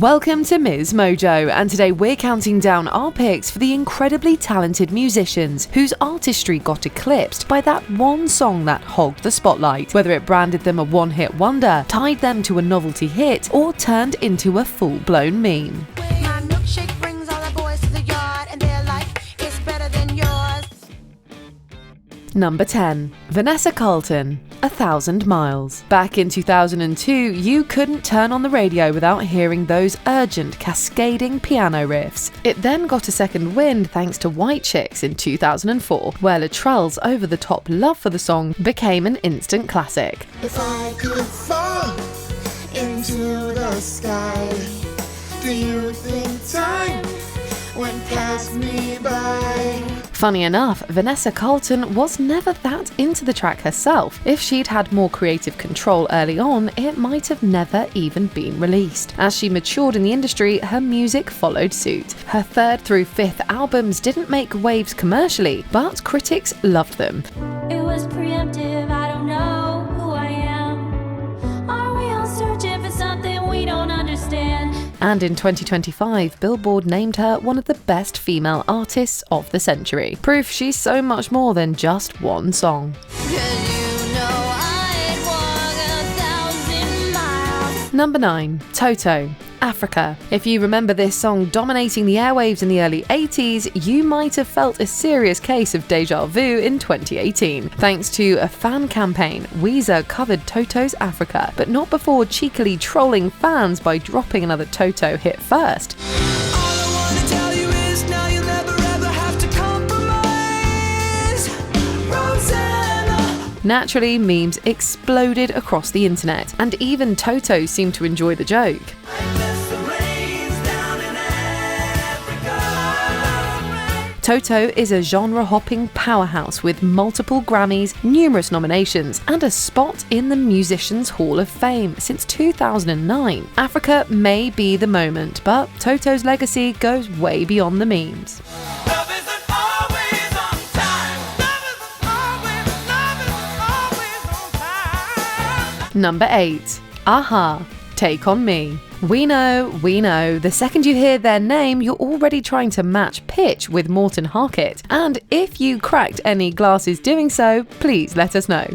Welcome to MsMojo, and today we're counting down our picks for the incredibly talented musicians whose artistry got eclipsed by that one song that hogged the spotlight, whether it branded them a one-hit wonder, tied them to a novelty hit, or turned into a full-blown meme. Number 10. Vanessa Carlton, 1,000 Miles. Back in 2002, you couldn't turn on the radio without hearing those urgent, cascading piano riffs. It then got a second wind thanks to White Chicks in 2004, where Latrell's over-the-top love for the song became an instant classic. If I could fall into the sky, do you think time went past me by? Funny enough, Vanessa Carlton was never that into the track herself. If she'd had more creative control early on, it might have never even been released. As she matured in the industry, her music followed suit. Her third through fifth albums didn't make waves commercially, but critics loved them. It was preemptive, I don't know who I am. Are we all searching for something we don't understand? And in 2025, Billboard named her one of the best female artists of the century. Proof she's so much more than just one song. Number 9. Toto, Africa. If you remember this song dominating the airwaves in the early 80s, you might have felt a serious case of déjà vu in 2018. Thanks to a fan campaign, Weezer covered Toto's Africa, but not before cheekily trolling fans by dropping another Toto hit first. Naturally, memes exploded across the internet, and even Toto seemed to enjoy the joke. Toto is a genre-hopping powerhouse with multiple Grammys, numerous nominations, and a spot in the Musicians Hall of Fame since 2009. Africa may be the moment, but Toto's legacy goes way beyond the memes. Number 8. Aha, Take On Me. We know, the second you hear their name, you're already trying to match pitch with Morten Harket. And if you cracked any glasses doing so, please let us know.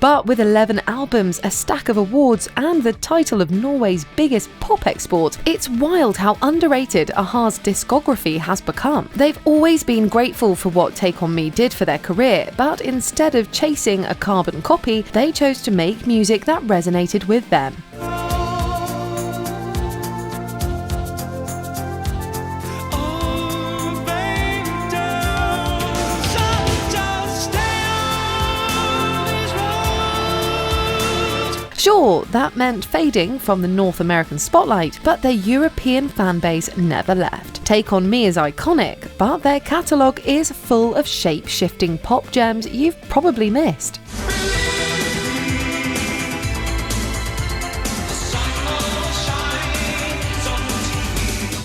But with 11 albums, a stack of awards, and the title of Norway's biggest pop export, it's wild how underrated Aha's discography has become. They've always been grateful for what Take On Me did for their career, but instead of chasing a carbon copy, they chose to make music that resonated with them. Sure, that meant fading from the North American spotlight, but their European fanbase never left. Take On Me is iconic, but their catalogue is full of shape-shifting pop gems you've probably missed.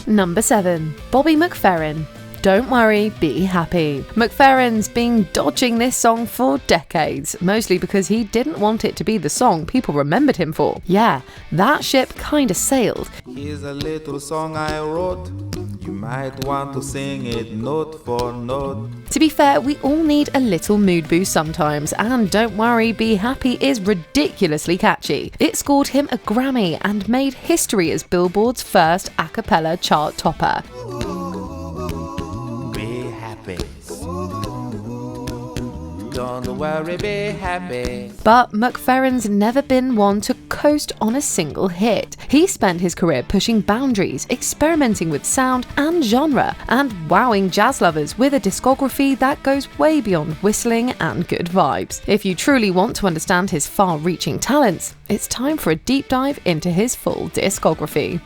Number 7. Bobby McFerrin, Don't Worry, Be Happy. McFerrin's been dodging this song for decades, mostly because he didn't want it to be the song people remembered him for. Yeah, that ship kinda sailed. Here's a little song I wrote. You might want to sing it note for note. To be fair, we all need a little mood boost sometimes, and Don't Worry, Be Happy is ridiculously catchy. It scored him a Grammy and made history as Billboard's first a cappella chart topper. Don't worry, be happy. But McFerrin's never been one to coast on a single hit. He spent his career pushing boundaries, experimenting with sound and genre, and wowing jazz lovers with a discography that goes way beyond whistling and good vibes. If you truly want to understand his far-reaching talents, it's time for a deep dive into his full discography.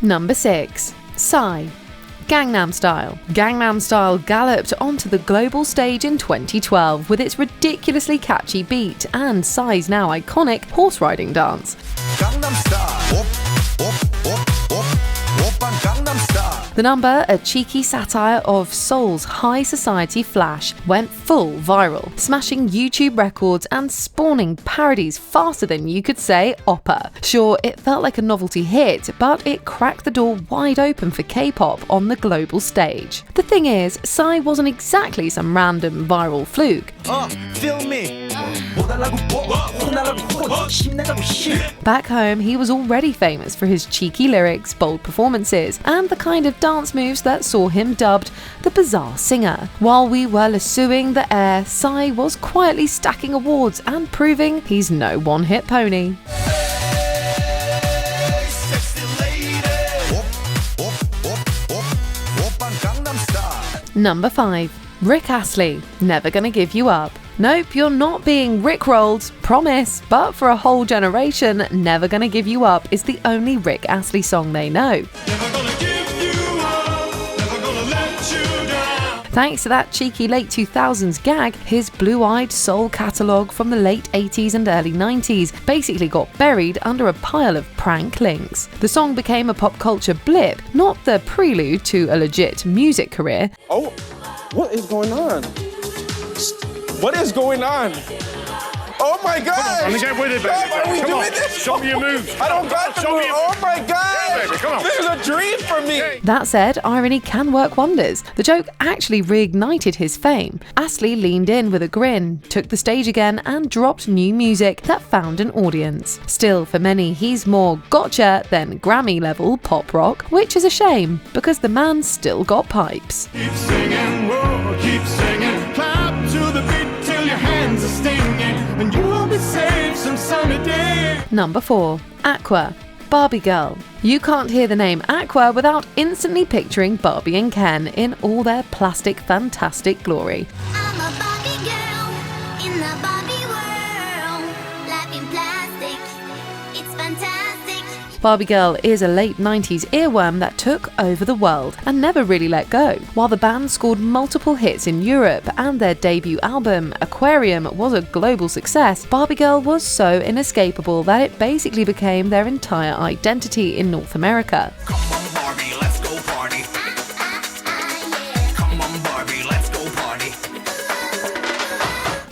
Number 6. Psy, Gangnam Style. Gangnam Style galloped onto the global stage in 2012 with its ridiculously catchy beat and Psy's now iconic horse riding dance. Gangnam Style. Op, op, op, op. The number, a cheeky satire of soul's high society flash, went full viral, smashing YouTube records and spawning parodies faster than you could say opera. Sure, it felt like a novelty hit, but it cracked the door wide open for K-pop on the global stage. The thing is, Psy wasn't exactly some random viral fluke. Feel me. Back home, he was already famous for his cheeky lyrics, bold performances, and the kind of dance moves that saw him dubbed the bizarre singer. While we were lassoing the air, Psy was quietly stacking awards and proving he's no one-hit pony. Number 5. Rick Astley, Never Gonna Give You Up. Nope, you're not being rickrolled, promise, but for a whole generation, Never Gonna Give You Up is the only Rick Astley song they know. Thanks to that cheeky late 2000s gag, his blue-eyed soul catalogue from the late 80s and early 90s basically got buried under a pile of prank links. The song became a pop culture blip, not the prelude to a legit music career. Oh, what is going on? What is going on? Oh my God! I'm gonna get with it, baby. Are we Come doing on. this? Show me your moves. I don't got the Show move. me your Oh my God! Yeah, baby, come on. This is a dream for me. That said, irony can work wonders. The joke actually reignited his fame. Astley leaned in with a grin, took the stage again, and dropped new music that found an audience. Still, for many, he's more gotcha than Grammy-level pop rock, which is a shame, because the man still got pipes. Keep singing, whoa, keep singing. Clap to the beat till your hands are stinging, and you'll be saved some sunny day. Number 4. Aqua, Barbie Girl. You can't hear the name Aqua without instantly picturing Barbie and Ken in all their plastic fantastic glory. I'm a Barbie girl in the Barbie world. Life in plastic, it's fantastic. Barbie Girl is a late 90s earworm that took over the world and never really let go. While the band scored multiple hits in Europe and their debut album, Aquarium, was a global success, Barbie Girl was so inescapable that it basically became their entire identity in North America. Come on, Barbie, let's go party. Come on, Barbie, let's go party.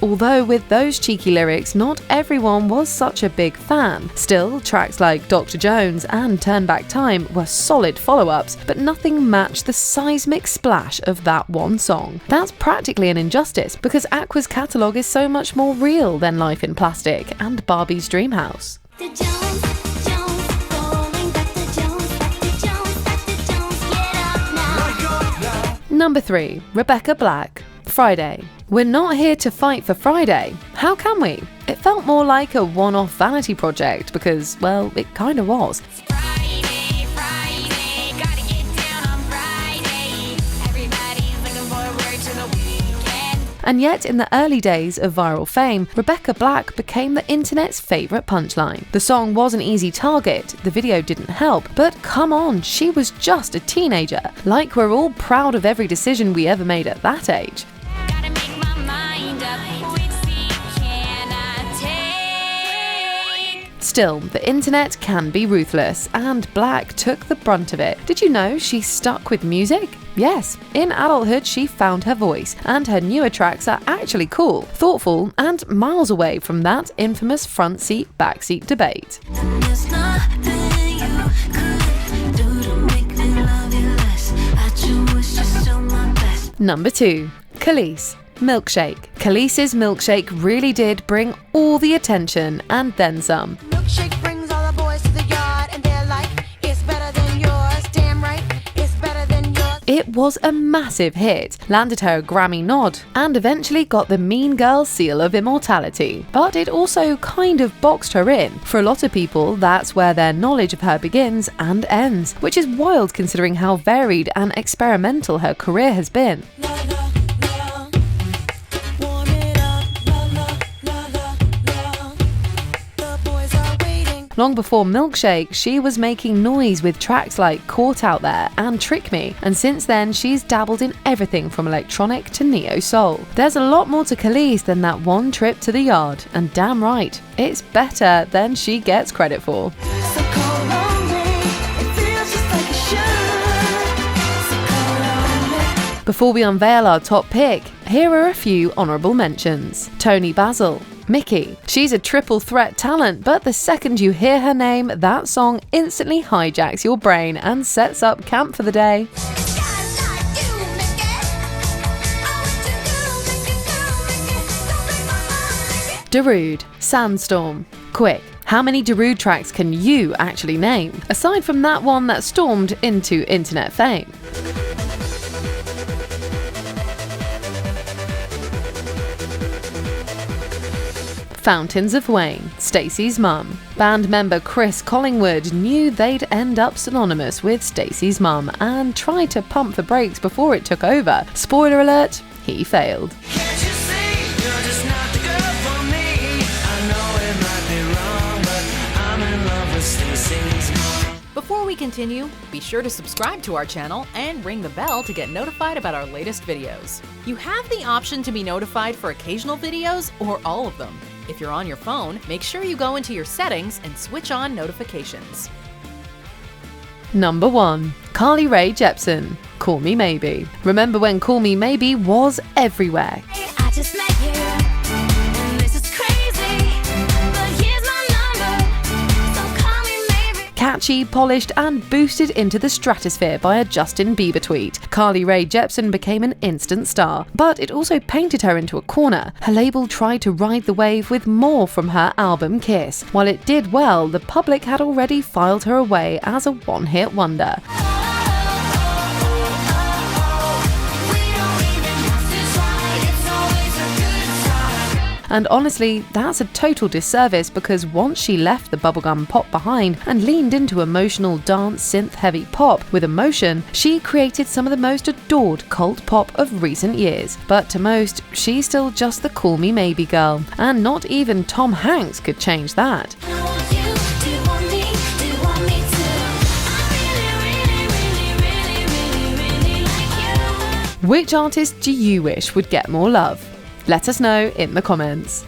Although with those cheeky lyrics, not everyone was such a big fan. Still, tracks like Dr. Jones and Turn Back Time were solid follow-ups, but nothing matched the seismic splash of that one song. That's practically an injustice, because Aqua's catalogue is so much more real than Life in Plastic and Barbie's Dream House. The Jones, going back to Jones, get up now. Number 3. Rebecca Black, Friday. We're not here to fight for Friday. How can we? It felt more like a one-off vanity project because, well, it kind of was. Friday, gotta get down on Friday. Everybody's looking forward to the weekend. And yet, in the early days of viral fame, Rebecca Black became the internet's favourite punchline. The song was an easy target, the video didn't help, but come on, she was just a teenager. Like we're all proud of every decision we ever made at that age. Gotta make my mind up. Which seat can I take? Still, the internet can be ruthless, and Black took the brunt of it. Did you know she stuck with music? Yes, in adulthood she found her voice, and her newer tracks are actually cool, thoughtful, and miles away from that infamous front seat, back seat debate. There's nothing you could do to make me love you less. I just wish you're still my best. Number 2. Khalees, Milkshake. Khalees's Milkshake really did bring all the attention and then some. Milkshake brings all the boys to the yard and they're like, it's better than yours. Damn right, it's better than yours. It was a massive hit, landed her a Grammy nod, and eventually got the Mean Girl seal of immortality. But it also kind of boxed her in. For a lot of people, that's where their knowledge of her begins and ends, which is wild considering how varied and experimental her career has been. Warm it up, la la la la la. The boys are waiting. Long before Milkshake, she was making noise with tracks like Caught Out There and Trick Me, and since then she's dabbled in everything from electronic to neo-soul. There's a lot more to Khalees than that one trip to the yard, and damn right, it's better than she gets credit for. So call on me. It feels just like it should. Before we unveil our top pick, here are a few honourable mentions. Toni Basil, Mickey. She's a triple threat talent, but the second you hear her name, that song instantly hijacks your brain and sets up camp for the day. Darude, Sandstorm. Quick, how many Darude tracks can you actually name, aside from that one that stormed into internet fame? Fountains of Wayne, Stacey's mum. Band member Chris Collingwood knew they'd end up synonymous with Stacey's mum and tried to pump the brakes before it took over. Spoiler alert, he failed. Before we continue, be sure to subscribe to our channel and ring the bell to get notified about our latest videos. You have the option to be notified for occasional videos or all of them. If you're on your phone, make sure you go into your settings and switch on notifications. Number 1. Rae Jepsen, Call Me Maybe. Remember when Call Me Maybe was everywhere? I just met you, and this is crazy, but here's my number, so call me maybe. Catchy, polished, and boosted into the stratosphere by a Justin Bieber tweet, Rae Jepsen became an instant star. But it also painted her into a corner. Her label tried to ride the wave with more from her album Kiss. While it did well, the public had already filed her away as a one-hit wonder. And honestly, that's a total disservice because once she left the bubblegum pop behind and leaned into emotional dance synth-heavy pop with emotion, she created some of the most adored cult pop of recent years. But to most, she's still just the Call Me Maybe girl, and not even Tom Hanks could change that. Which artist do you wish would get more love? Let us know in the comments.